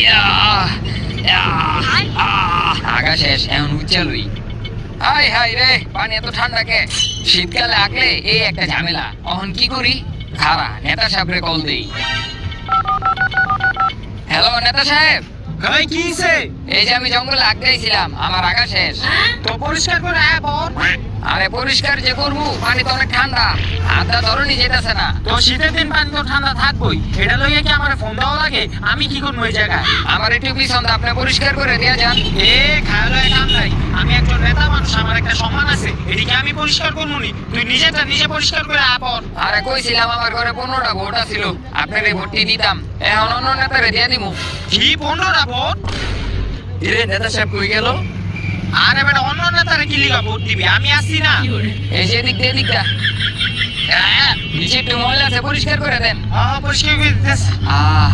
ইয়া ইয়া আগা শেষ এখন উচ্চালুই high high রে পানি এত ঠান্ডা কে শীতকালে আগলে এই একটা ঝামেলা অহন কি করি খারা নেতা সাহেবরে কল দেই হ্যালো নেতা সাহেব ভাই কি হইছে? এই যে আমি জঙ্গলে আগাইছিলাম আমার আগা শেষ তো পরিষ্কার করে আবার আরে পরিষ্কার যে করবো পানি তো অনেক ঠান্ডা আদা ধরনি যেতেছে না তো শীতের দিন পানি তো ঠান্ডা থাকবই, এটা লইয়া কি আমার ফোন দেওয়া লাগে? আমি কি করবো এই জায়গায়? আমার একটু পিছন আপনি পরিষ্কার করে দিয়ে যান এ খায়ালো কাম নাই, আমি একজন নেতা মানুষ, আমার একটা সম্মান আছে, এদিকে আমি পরিষ্কার করবো নি, তুই নিজেটা নিজে পরিষ্কার করে আপর। আরে কইছিলাম আমার ঘরে 15টা ভোট ছিল আপনার এই ভোটটি দিতাম এখন অন্য নেতারে দিয়ে দিমু কি 15টা ভোট? এরে নেতা সাহেব কই গেল আরে বেটা অন্য নেতারে কি লিগা ভোট দিবি? আমি আসি না। এই যে দিক দিয়ে দিকটা নিচে একটু ময়লা আছে পরিষ্কার করে দেন পরিষ্কার করে দিতেছে। আহ